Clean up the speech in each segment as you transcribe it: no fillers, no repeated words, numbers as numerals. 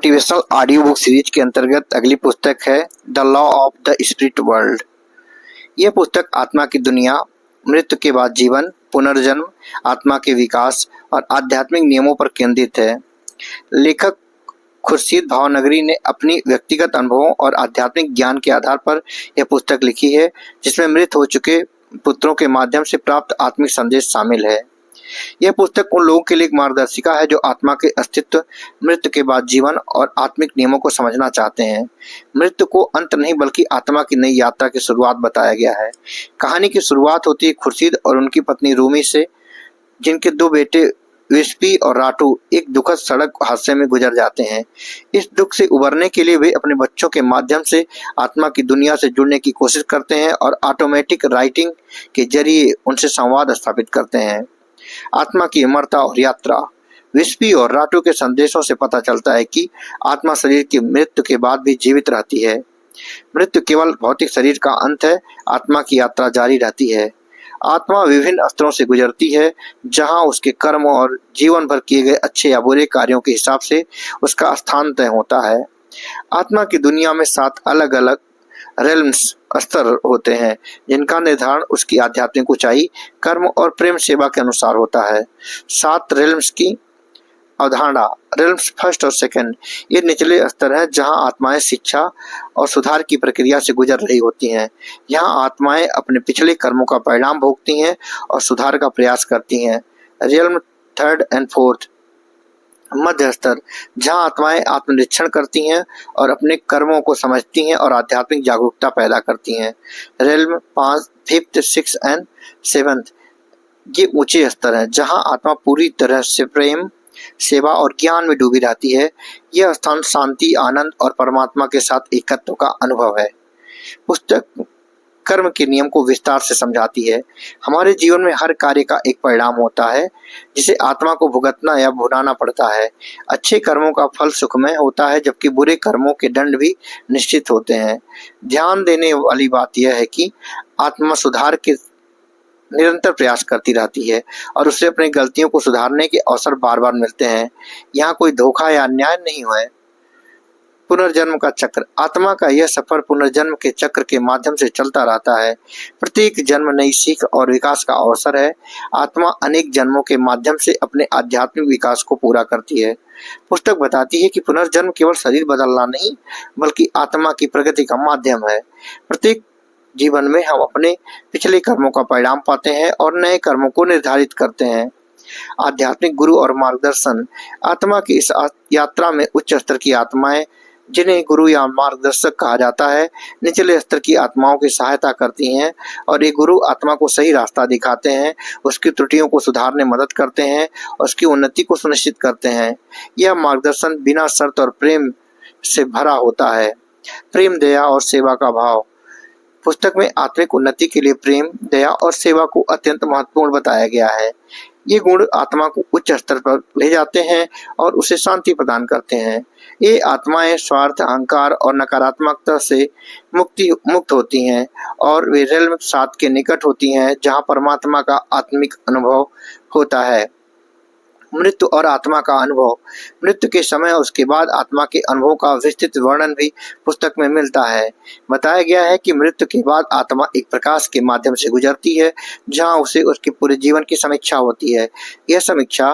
Motivational audio book series के अंतर्गत अगली पुस्तक है the law of the spirit world. यह पुस्तक आत्मा की दुनिया, मृत्यु के बाद जीवन, पुनर्जन्म, आत्मा के विकास और आध्यात्मिक नियमों पर केंद्रित है। लेखक खुर्शीद भावनगरी ने अपनी व्यक्तिगत अनुभवों और आध्यात्मिक ज्ञान के आधार पर यह पुस्तक लिखी है, जिसमें मृत हो चुके पुत्रों के माध्यम से प्राप्त आत्मिक संदेश शामिल है। यह पुस्तक उन लोगों के लिए एक मार्गदर्शिका है जो आत्मा के अस्तित्व, मृत्यु के बाद जीवन और आत्मिक नियमों को समझना चाहते हैं। मृत्यु को अंत नहीं बल्कि आत्मा की नई यात्रा की शुरुआत बताया गया है। कहानी की शुरुआत होती है खुर्शीद और उनकी पत्नी रूमी से, जिनके दो बेटे विस्पी और राटू एक दुखद सड़क हादसे में गुजर जाते हैं। इस दुख से उबरने के लिए वे अपने बच्चों के माध्यम से आत्मा की दुनिया से जुड़ने की कोशिश करते हैं और ऑटोमेटिक राइटिंग के जरिए उनसे संवाद स्थापित करते हैं। आत्मा की अमरता और यात्रा। विस्पी और राटू के संदेशों से पता चलता है कि आत्मा शरीर की मृत्यु के बाद भी जीवित रहती है। मृत्यु केवल भौतिक शरीर का अंत है, आत्मा की यात्रा जारी रहती है। आत्मा विभिन्न स्तरों से गुजरती है, जहां उसके कर्म और जीवन भर किए गए अच्छे या बुरे कार्यों के हिसाब से उसका स्थान तय होता है। आत्मा की दुनिया में 7 अलग अलग रेल्म्स स्तर होते हैं, जिनका निर्धारण उसकी आध्यात्मिक ऊंचाई, कर्म और प्रेम सेवा के अनुसार होता है। 7 रेल्म्स की अवधारणा। रेल्म्स फर्स्ट और सेकंड, ये निचले स्तर हैं जहां आत्माएं शिक्षा और सुधार की प्रक्रिया से गुजर रही होती हैं। यहाँ आत्माएं अपने पिछले कर्मों का परिणाम भोगती हैं और सुधार का प्रयास करती हैं। रेल्म थर्ड एंड फोर्थ, मध्य स्तर, जहाँ आत्माएं आत्मनिरीक्षण करती हैं और अपने कर्मों को समझती हैं और आध्यात्मिक जागरूकता पैदा करती हैं। Realm 5, 5th, 6th and 7th, ये ऊंचे स्तर हैं जहाँ आत्मा पूरी तरह से प्रेम, सेवा और ज्ञान में डूबी रहती है। यह स्थान शांति, आनंद और परमात्मा के साथ एकत्व का अनुभव है। पुस्तक कर्म के नियम को विस्तार से समझाती है। हमारे जीवन में हर कार्य का एक परिणाम होता है, जिसे आत्मा को भुगतना या भुनाना पड़ता है। अच्छे कर्मों का फल सुखमय होता है, जबकि बुरे कर्मों के दंड भी निश्चित होते हैं। ध्यान देने वाली बात यह है कि आत्मा सुधार के निरंतर प्रयास करती रहती है और उसे अपनी गलतियों को सुधारने के अवसर बार बार मिलते हैं। यहाँ कोई धोखा या अन्याय नहीं है। पुनर्जन्म का चक्र। आत्मा का यह सफर पुनर्जन्म के चक्र के माध्यम से चलता रहता है। प्रत्येक जन्म नई सीख और विकास का अवसर है। आत्मा अनेक जन्मों के माध्यम से अपने आध्यात्मिक विकास को पूरा करती है। पुस्तक बताती है कि पुनर्जन्म केवल शरीर बदलना नहीं, बल्कि आत्मा की प्रगति का माध्यम है। प्रत्येक जीवन में हम अपने पिछले कर्मों का परिणाम पाते हैं और नए कर्मों को निर्धारित करते हैं। आध्यात्मिक गुरु और मार्गदर्शन। आत्मा की इस यात्रा में उच्च स्तर की आत्माएं, जिन्हें गुरु या मार्गदर्शक कहा जाता है, निचले स्तर की आत्माओं की सहायता करती हैं और ये गुरु आत्मा को सही रास्ता दिखाते हैं, उसकी त्रुटियों को सुधारने में मदद करते हैं और उसकी उन्नति को सुनिश्चित करते हैं। यह मार्गदर्शन बिना शर्त और प्रेम से भरा होता है। प्रेम, दया और सेवा का भाव। पुस्तक में आत्मिक उन्नति के लिए प्रेम, दया और सेवा को अत्यंत महत्वपूर्ण बताया गया है। ये गुण आत्मा को उच्च स्तर पर ले जाते हैं और उसे शांति प्रदान करते हैं। ये आत्माएं स्वार्थ, अहंकार और नकारात्मकता से मुक्त होती हैं और वे रेल्म 7 के निकट होती हैं, जहां परमात्मा का आत्मिक अनुभव होता है। मृत्यु और आत्मा का अनुभव। मृत्यु के समय और उसके बाद आत्मा के अनुभव का विस्तृत वर्णन भी पुस्तक में मिलता है। बताया गया है कि मृत्यु के बाद आत्मा एक प्रकाश के माध्यम से गुजरती है, जहां उसे उसके पूरे जीवन की समीक्षा होती है। यह समीक्षा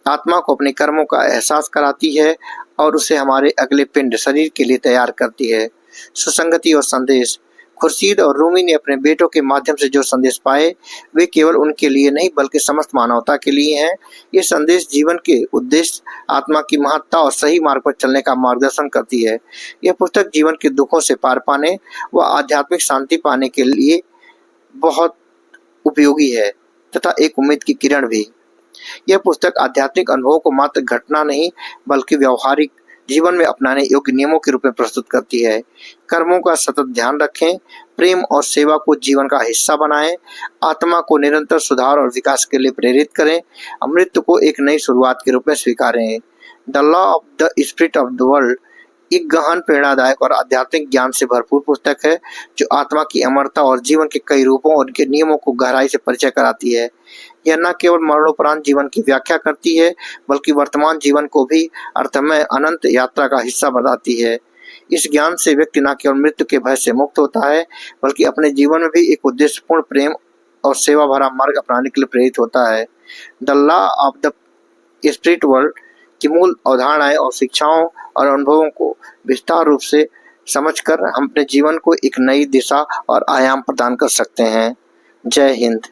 आत्मा को अपने कर्मों का एहसास कराती है और उसे हमारे अगले पिंड शरीर के लिए तैयार करती है। सुसंगति और संदेश। खुर्शीद और रूमी ने अपने बेटों के माध्यम से जो संदेश पाए, वे केवल उनके लिए नहीं बल्कि समस्त मानवता के लिए हैं। ये संदेश जीवन के उद्देश्य, आत्मा की महत्ता और सही मार्ग पर चलने का मार्गदर्शन करती है। यह पुस्तक जीवन के दुखों से पार पाने व आध्यात्मिक शांति पाने के लिए बहुत उपयोगी है तथा एक उम्मीद की किरण भी। यह पुस्तक आध्यात्मिक अनुभवों को मात्र घटना नहीं बल्कि व्यवहारिक जीवन में अपनाने योग्य नियमों के रूप में प्रस्तुत करती है। कर्मों का सतत ध्यान रखें, प्रेम और सेवा को जीवन का हिस्सा बनाएं, आत्मा को निरंतर सुधार और विकास के लिए प्रेरित करें, मृत्यु को एक नई शुरुआत के रूप में स्वीकारें। The law of the spirit of the world, एक गहन, प्रेरणादायक और आध्यात्मिक ज्ञान से भरपूर पुस्तक है, जो आत्मा की अमरता और जीवन के कई रूपों और उनके नियमों को गहराई से परिचय कराती है। यह न केवल मरणोपरांत जीवन की व्याख्या करती है, बल्कि वर्तमान जीवन को भी अर्थमय अनंत यात्रा का हिस्सा बनाती है। इस ज्ञान से व्यक्ति न केवल मृत्यु के भय से मुक्त होता है, बल्कि अपने जीवन में भी एक उद्देश्यपूर्ण, प्रेम और सेवा भरा मार्ग अपनाने के लिए प्रेरित होता है। The law of the spirit world की मूल अवधारणाएं और शिक्षाओं और अनुभवों को विस्तार रूप से समझकर हम अपने जीवन को एक नई दिशा और आयाम प्रदान कर सकते हैं। जय हिंद।